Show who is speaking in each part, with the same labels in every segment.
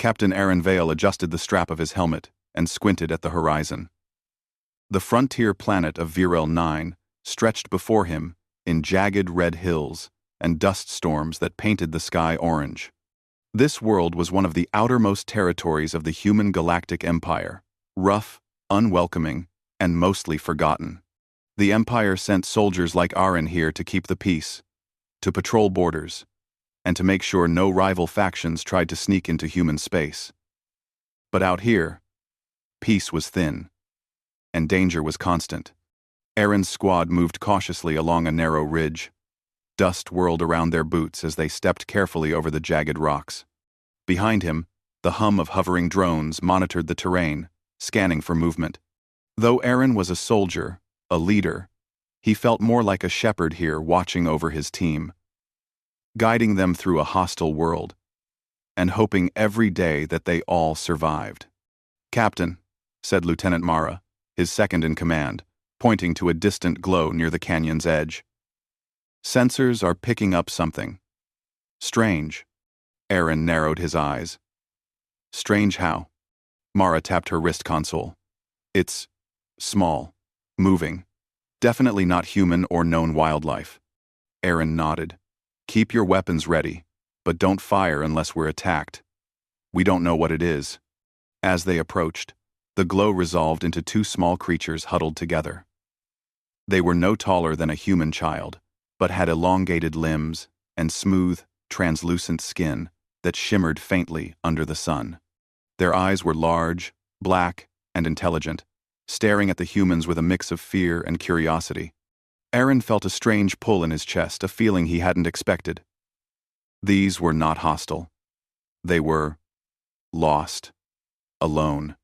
Speaker 1: Captain Aaron Vale adjusted the strap of his helmet and squinted at the horizon. The frontier planet of Virel 9 stretched before him in jagged red hills and dust storms that painted the sky orange. This world was one of the outermost territories of the human galactic empire, rough, unwelcoming, and mostly forgotten. The empire sent soldiers like Aaron here to keep the peace, to patrol borders, and to make sure no rival factions tried to sneak into human space. But out here, peace was thin, and danger was constant. Aaron's squad moved cautiously along a narrow ridge. Dust whirled around their boots as they stepped carefully over the jagged rocks. Behind him, the hum of hovering drones monitored the terrain, scanning for movement. Though Aaron was a soldier, a leader, he felt more like a shepherd here watching over his team, guiding them through a hostile world, and hoping every day that they all survived. "Captain," said Lieutenant Mara, his second in command, pointing to a distant glow near the canyon's edge. "Sensors are picking up something. Strange." Aaron narrowed his eyes. "Strange how?" Mara tapped her wrist console. "It's small, moving. Definitely not human or known wildlife." Aaron nodded. "Keep your weapons ready, but don't fire unless we're attacked. We don't know what it is." As they approached, the glow resolved into two small creatures huddled together. They were no taller than a human child, but had elongated limbs and smooth, translucent skin that shimmered faintly under the sun. Their eyes were large, black, and intelligent, staring at the humans with a mix of fear and curiosity. Aaron felt a strange pull in his chest, a feeling he hadn't expected. These were not hostile. They were lost, alone.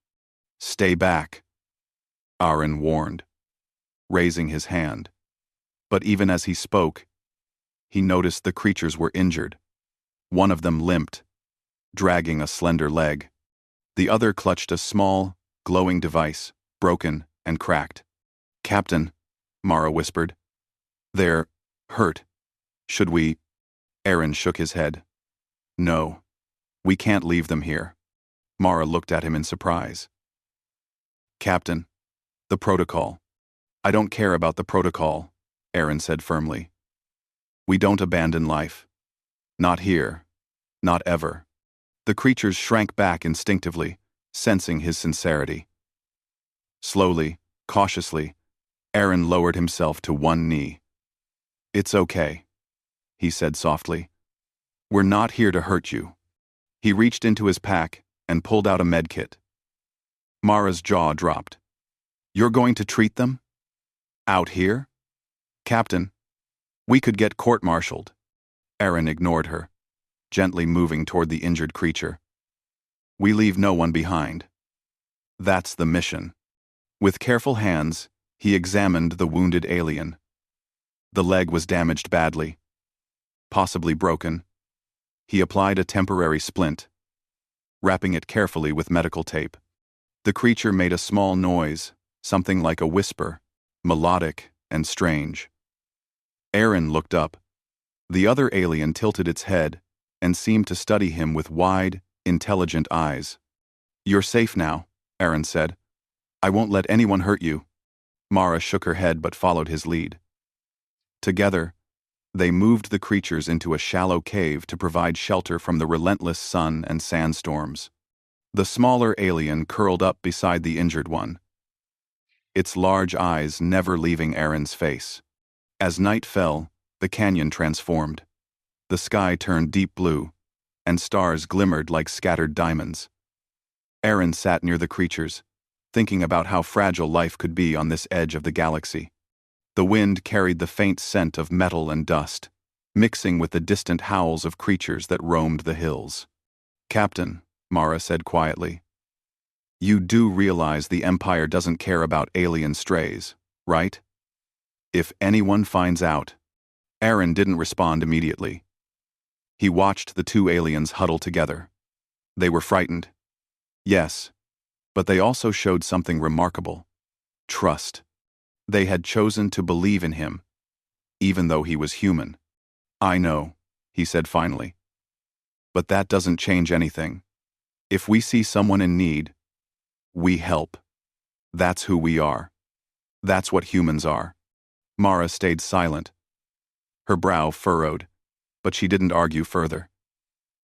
Speaker 1: "Stay back," Aaron warned, raising his hand. But even as he spoke, he noticed the creatures were injured. One of them limped, dragging a slender leg. The other clutched a small, glowing device, broken and cracked. "Captain," Mara whispered. "They're hurt. Should we?" Aaron shook his head. "No, we can't leave them here." Mara looked at him in surprise. "Captain, the protocol." "I don't care about the protocol," Aaron said firmly. "We don't abandon life. Not here. Not ever." The creatures shrank back instinctively, sensing his sincerity. Slowly, cautiously, Aaron lowered himself to one knee. "It's okay," he said softly. "We're not here to hurt you." He reached into his pack and pulled out a medkit. Mara's jaw dropped. "You're going to treat them? Out here?" "Captain, we could get court-martialed." Aaron ignored her, gently moving toward the injured creature. "We leave no one behind. That's the mission." With careful hands, he examined the wounded alien. The leg was damaged badly, possibly broken. He applied a temporary splint, wrapping it carefully with medical tape. The creature made a small noise, something like a whisper, melodic and strange. Aaron looked up. The other alien tilted its head and seemed to study him with wide, intelligent eyes. "You're safe now," Aaron said. "I won't let anyone hurt you." Mara shook her head but followed his lead. Together, they moved the creatures into a shallow cave to provide shelter from the relentless sun and sandstorms. The smaller alien curled up beside the injured one, its large eyes never leaving Aaron's face. As night fell, the canyon transformed. The sky turned deep blue, and stars glimmered like scattered diamonds. Aaron sat near the creatures, thinking about how fragile life could be on this edge of the galaxy. The wind carried the faint scent of metal and dust, mixing with the distant howls of creatures that roamed the hills. "Captain," Mara said quietly, "you do realize the Empire doesn't care about alien strays, right? If anyone finds out..." Aaron didn't respond immediately. He watched the two aliens huddle together. They were frightened. Yes, but they also showed something remarkable: trust. They had chosen to believe in him, even though he was human. "I know," he said finally. "But that doesn't change anything. If we see someone in need, we help. That's who we are. That's what humans are. Mara stayed silent, her brow furrowed, but she didn't argue further.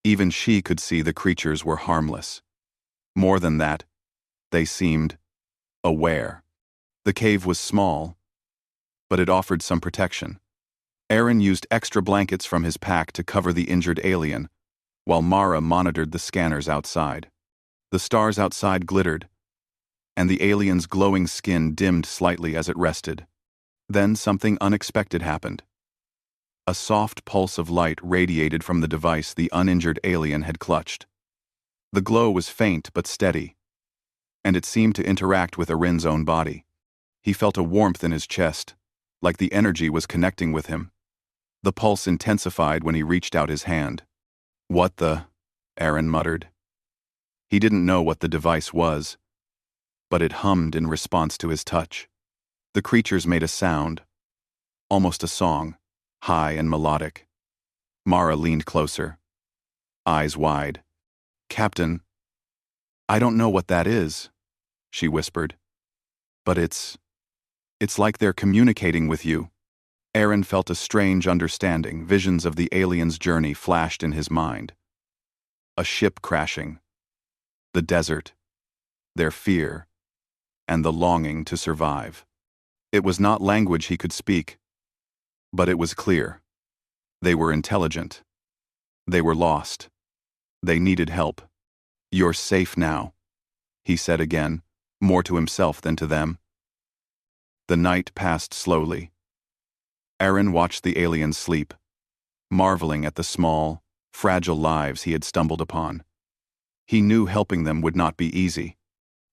Speaker 1: Even she could see the creatures were harmless. More than that, they seemed aware. The cave was small, but it offered some protection. Aaron used extra blankets from his pack to cover the injured alien, while Mara monitored the scanners outside. The stars outside glittered, and the alien's glowing skin dimmed slightly as it rested. Then something unexpected happened. A soft pulse of light radiated from the device the uninjured alien had clutched. The glow was faint but steady, and it seemed to interact with Aaron's own body. He felt a warmth in his chest, like the energy was connecting with him. The pulse intensified when he reached out his hand. "What the?" Aaron muttered. He didn't know what the device was, but it hummed in response to his touch. The creatures made a sound, almost a song, high and melodic. Mara leaned closer, eyes wide. "Captain, I don't know what that is," she whispered. "But it's like they're communicating with you." Aaron felt a strange understanding. Visions of the alien's journey flashed in his mind. A ship crashing, the desert, their fear, and the longing to survive. It was not language he could speak, but it was clear. They were intelligent. They were lost. They needed help. "You're safe now," he said again, more to himself than to them. The night passed slowly. Aaron watched the aliens sleep, marveling at the small, fragile lives he had stumbled upon. He knew helping them would not be easy.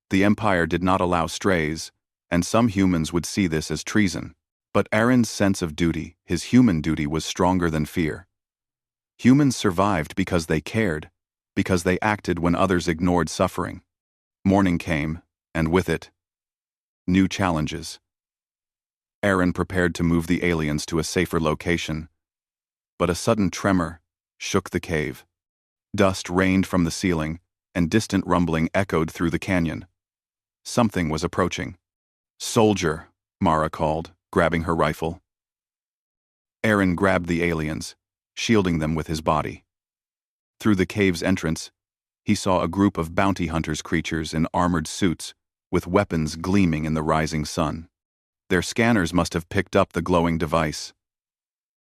Speaker 1: The Empire did not allow strays, and some humans would see this as treason. But Aaron's sense of duty, his human duty, was stronger than fear. Humans survived because they cared, because they acted when others ignored suffering. Morning came, and with it, new challenges. Aaron prepared to move the aliens to a safer location, but a sudden tremor shook the cave. Dust rained from the ceiling, and distant rumbling echoed through the canyon. Something was approaching. "Soldier," Mara called, grabbing her rifle. Aaron grabbed the aliens, shielding them with his body. Through the cave's entrance, he saw a group of bounty hunters creatures in armored suits, with weapons gleaming in the rising sun. Their scanners must have picked up the glowing device.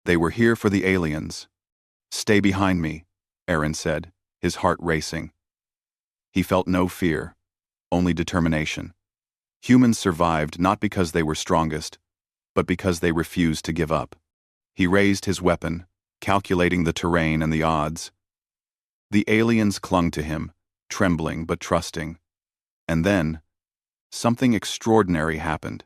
Speaker 1: They were here for the aliens. "Stay behind me," Aaron said, his heart racing. He felt no fear, only determination. Humans survived not because they were strongest, but because they refused to give up. He raised his weapon, calculating the terrain and the odds. The aliens clung to him, trembling but trusting. And then, something extraordinary happened.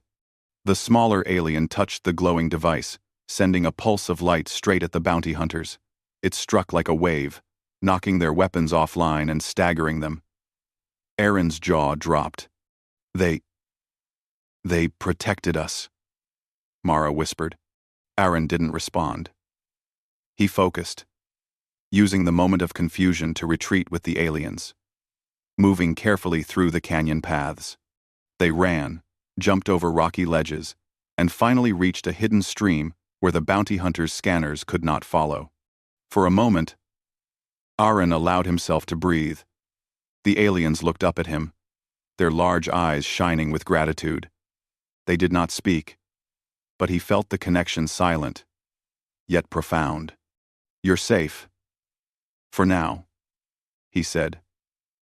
Speaker 1: The smaller alien touched the glowing device, sending a pulse of light straight at the bounty hunters. It struck like a wave, knocking their weapons offline and staggering them. Aaron's jaw dropped. They protected us," Mara whispered. Aaron didn't respond. He focused, using the moment of confusion to retreat with the aliens, moving carefully through the canyon paths. They ran, jumped over rocky ledges, and finally reached a hidden stream where the bounty hunters' scanners could not follow. For a moment, Aaron allowed himself to breathe. The aliens looked up at him, their large eyes shining with gratitude. They did not speak, but he felt the connection silent, yet profound. "You're safe. For now," he said,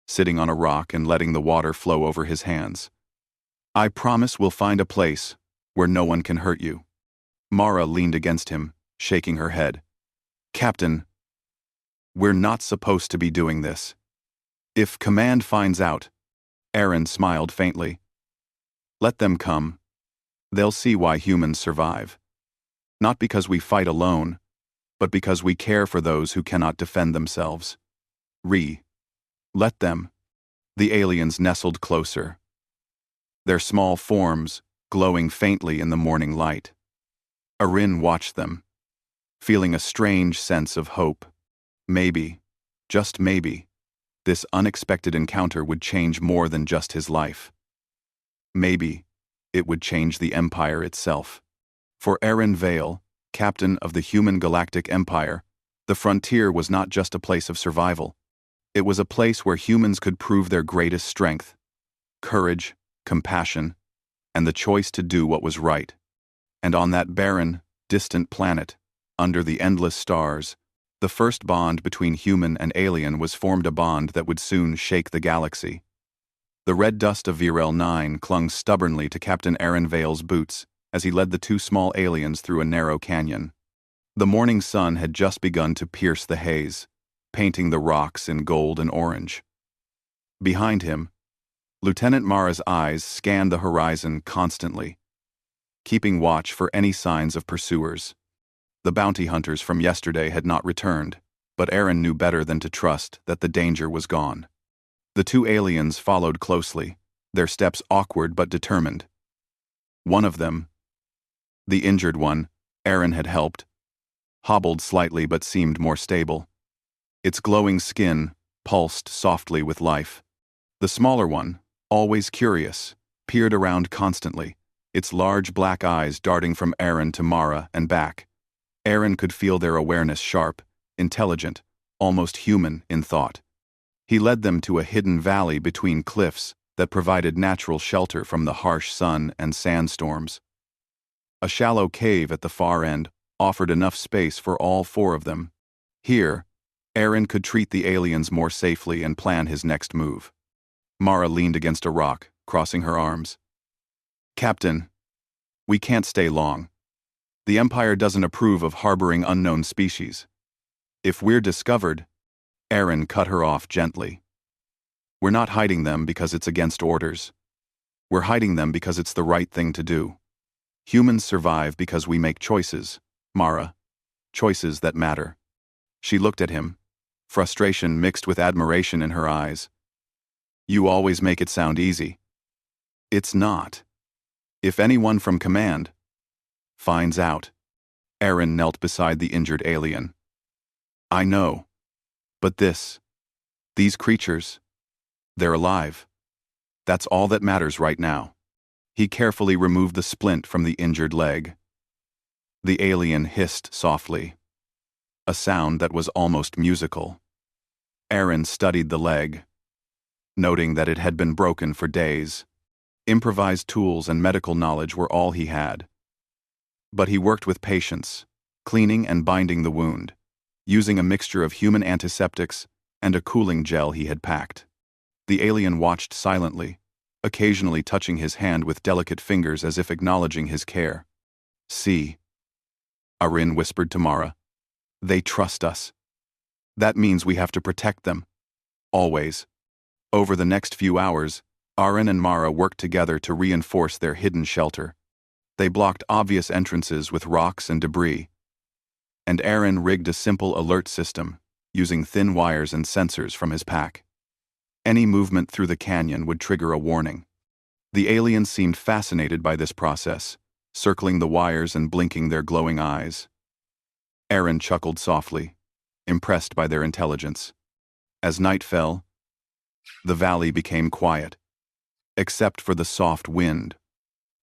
Speaker 1: sitting on a rock and letting the water flow over his hands. "I promise we'll find a place where no one can hurt you." Mara leaned against him, shaking her head. "Captain, we're not supposed to be doing this. If Command finds out," Aaron smiled faintly. "Let them come. They'll see why humans survive. Not because we fight alone, but because we care for those who cannot defend themselves. Let them." The aliens nestled closer, their small forms glowing faintly in the morning light. Aaron watched them, feeling a strange sense of hope. Maybe, just maybe, This unexpected encounter would change more than just his life. Maybe it would change the Empire itself. For Aaron Vale, captain of the human galactic empire, the frontier was not just a place of survival. It was a place where humans could prove their greatest strength: courage, compassion, and the choice to do what was right. And on that barren, distant planet, under the endless stars, the first bond between human and alien was formed, a bond that would soon shake the galaxy. The red dust of Virel 9 clung stubbornly to Captain Aaron Vale's boots as he led the two small aliens through a narrow canyon. The morning sun had just begun to pierce the haze, painting the rocks in gold and orange. Behind him, Lieutenant Mara's eyes scanned the horizon constantly, keeping watch for any signs of pursuers. The bounty hunters from yesterday had not returned, but Aaron knew better than to trust that the danger was gone. The two aliens followed closely, their steps awkward but determined. One of them, the injured one Aaron had helped, hobbled slightly but seemed more stable. Its glowing skin pulsed softly with life. The smaller one, always curious, peered around constantly, its large black eyes darting from Aaron to Mara and back. Aaron could feel their awareness sharp, intelligent, almost human in thought. He led them to a hidden valley between cliffs that provided natural shelter from the harsh sun and sandstorms. A shallow cave at the far end offered enough space for all four of them. Here, Aaron could treat the aliens more safely and plan his next move. Mara leaned against a rock, crossing her arms. "Captain, we can't stay long. The Empire doesn't approve of harboring unknown species. If we're discovered..." Aaron cut her off gently. "We're not hiding them because it's against orders. We're hiding them because it's the right thing to do. Humans survive because we make choices, Mara. Choices that matter." She looked at him, frustration mixed with admiration in her eyes. "You always make it sound easy." "It's not. If anyone from command finds out..." Aaron knelt beside the injured alien. "I know. But these creatures, they're alive. That's all that matters right now." He carefully removed the splint from the injured leg. The alien hissed softly, a sound that was almost musical. Aaron studied the leg, noting that it had been broken for days. Improvised tools and medical knowledge were all he had. But he worked with patience, cleaning and binding the wound, using a mixture of human antiseptics and a cooling gel he had packed. The alien watched silently, occasionally touching his hand with delicate fingers as if acknowledging his care. "See," Aaron whispered to Mara. "They trust us. That means we have to protect them. Always." Over the next few hours, Aaron and Mara worked together to reinforce their hidden shelter. They blocked obvious entrances with rocks and debris, and Aaron rigged a simple alert system, using thin wires and sensors from his pack. Any movement through the canyon would trigger a warning. The aliens seemed fascinated by this process, circling the wires and blinking their glowing eyes. Aaron chuckled softly, impressed by their intelligence. As night fell, the valley became quiet, except for the soft wind,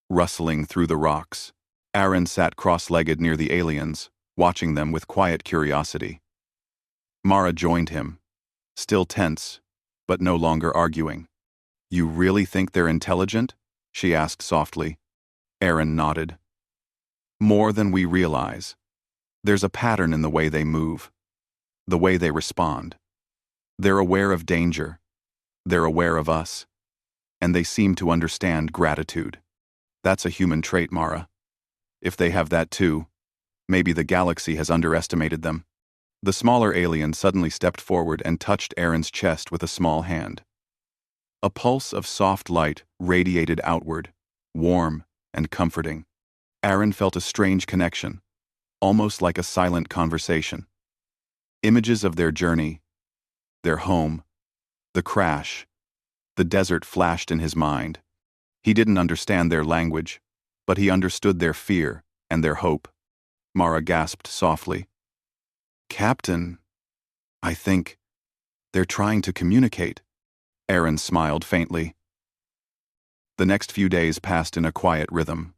Speaker 1: rustling through the rocks. Aaron sat cross-legged near the aliens, watching them with quiet curiosity. Mara joined him, still tense, but no longer arguing. "You really think they're intelligent?" she asked softly. Aaron nodded. "More than we realize. There's a pattern in the way they move, the way they respond. They're aware of danger. They're aware of us. And they seem to understand gratitude. That's a human trait, Mara. If they have that too, maybe the galaxy has underestimated them." The smaller alien suddenly stepped forward and touched Aaron's chest with a small hand. A pulse of soft light radiated outward, warm and comforting. Aaron felt a strange connection, almost like a silent conversation. Images of their journey, their home, the crash, the desert flashed in his mind. He didn't understand their language, but he understood their fear and their hope. Mara gasped softly. "Captain, I think..." They're trying to communicate. Aaron smiled faintly. The next few days passed in a quiet rhythm.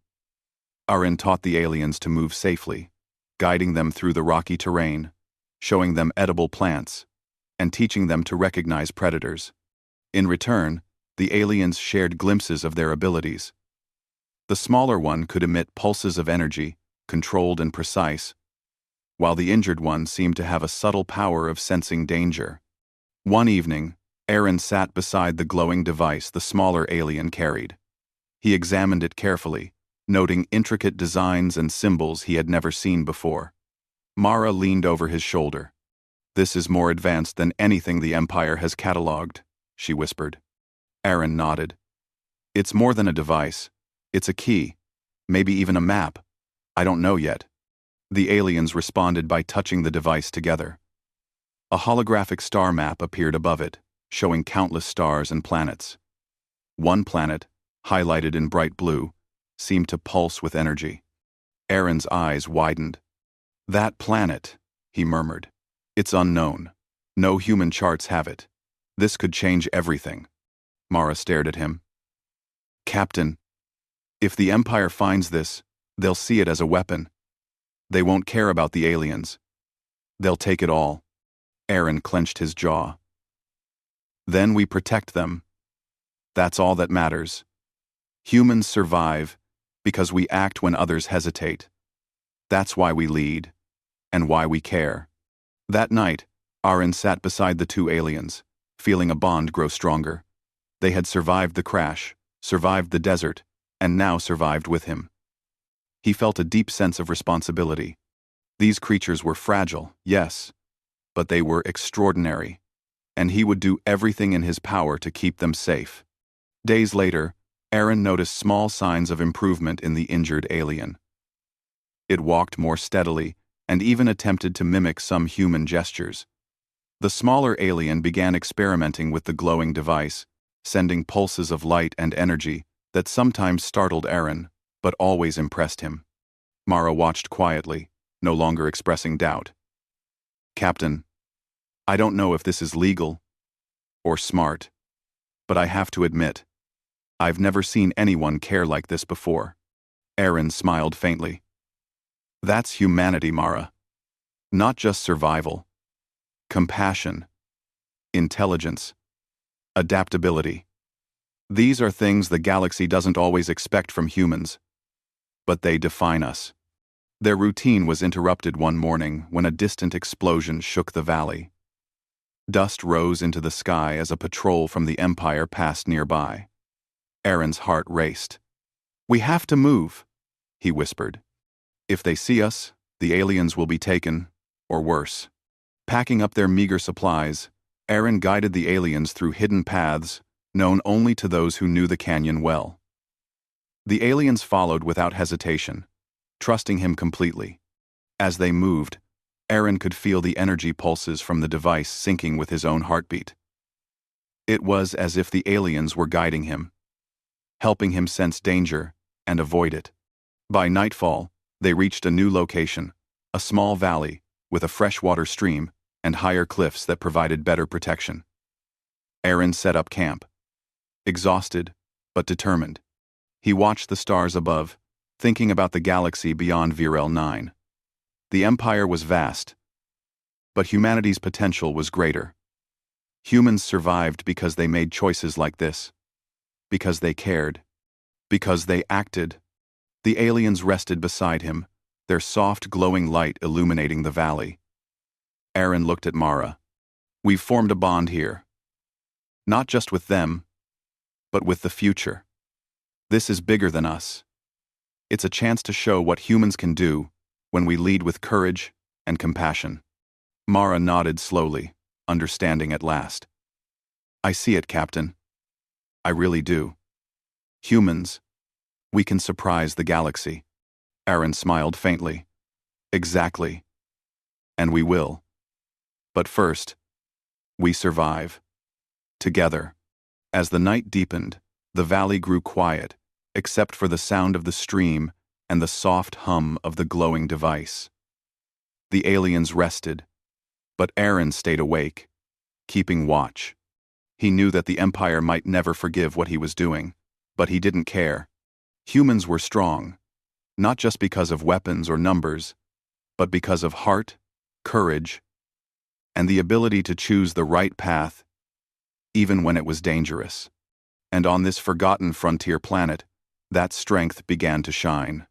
Speaker 1: Aaron taught the aliens to move safely, guiding them through the rocky terrain, showing them edible plants, and teaching them to recognize predators. In return, the aliens shared glimpses of their abilities. The smaller one could emit pulses of energy, controlled and precise, while the injured one seemed to have a subtle power of sensing danger. One evening, Aaron sat beside the glowing device the smaller alien carried. He examined it carefully, noting intricate designs and symbols he had never seen before. Mara leaned over his shoulder. "This is more advanced than anything the Empire has catalogued," she whispered. Aaron nodded. "It's more than a device. It's a key. Maybe even a map. I don't know yet." The aliens responded by touching the device together. A holographic star map appeared above it, showing countless stars and planets. One planet, highlighted in bright blue, seemed to pulse with energy. Aaron's eyes widened. "That planet," he murmured. "It's unknown. No human charts have it. This could change everything." Mara stared at him. "Captain, if the Empire finds this, they'll see it as a weapon. They won't care about the aliens. They'll take it all." Aaron clenched his jaw. "Then we protect them. That's all that matters. Humans survive because we act when others hesitate. That's why we lead, and why we care." That night, Aaron sat beside the two aliens, feeling a bond grow stronger. They had survived the crash, survived the desert, and now survived with him. He felt a deep sense of responsibility. These creatures were fragile, yes, but they were extraordinary, and he would do everything in his power to keep them safe. Days later, Aaron noticed small signs of improvement in the injured alien. It walked more steadily and even attempted to mimic some human gestures. The smaller alien began experimenting with the glowing device, sending pulses of light and energy that sometimes startled Aaron, but always impressed him. Mara watched quietly, no longer expressing doubt. "Captain, I don't know if this is legal or smart, but I have to admit, I've never seen anyone care like this before." Aaron smiled faintly. "That's humanity, Mara. Not just survival. Compassion, intelligence, adaptability. These are things the galaxy doesn't always expect from humans, but they define us." Their routine was interrupted one morning when a distant explosion shook the valley. Dust rose into the sky as a patrol from the Empire passed nearby. Aaron's heart raced. "We have to move," he whispered. "If they see us, the aliens will be taken, or worse." Packing up their meager supplies, Aaron guided the aliens through hidden paths known only to those who knew the canyon well. The aliens followed without hesitation, trusting him completely. As they moved, Aaron could feel the energy pulses from the device syncing with his own heartbeat. It was as if the aliens were guiding him, helping him sense danger and avoid it. By nightfall, they reached a new location, a small valley with a freshwater stream and higher cliffs that provided better protection. Aaron set up camp. Exhausted, but determined, he watched the stars above, thinking about the galaxy beyond Virel 9. The Empire was vast, but humanity's potential was greater. Humans survived because they made choices like this, because they cared, because they acted. The aliens rested beside him, their soft glowing light illuminating the valley. Aaron looked at Mara. "We've formed a bond here. Not just with them, but with the future. This is bigger than us. It's a chance to show what humans can do when we lead with courage and compassion." Mara nodded slowly, understanding at last. "I see it, Captain. I really do. Humans, we can surprise the galaxy." Aaron smiled faintly. "Exactly. And we will. But first, we survive. Together." As the night deepened, the valley grew quiet, except for the sound of the stream and the soft hum of the glowing device. The aliens rested, but Aaron stayed awake. keeping watch. He knew that the Empire might never forgive what he was doing, but he didn't care. Humans were strong, not just because of weapons or numbers, but because of heart, courage, and the ability to choose the right path, even when it was dangerous. And on this forgotten frontier planet, that strength began to shine.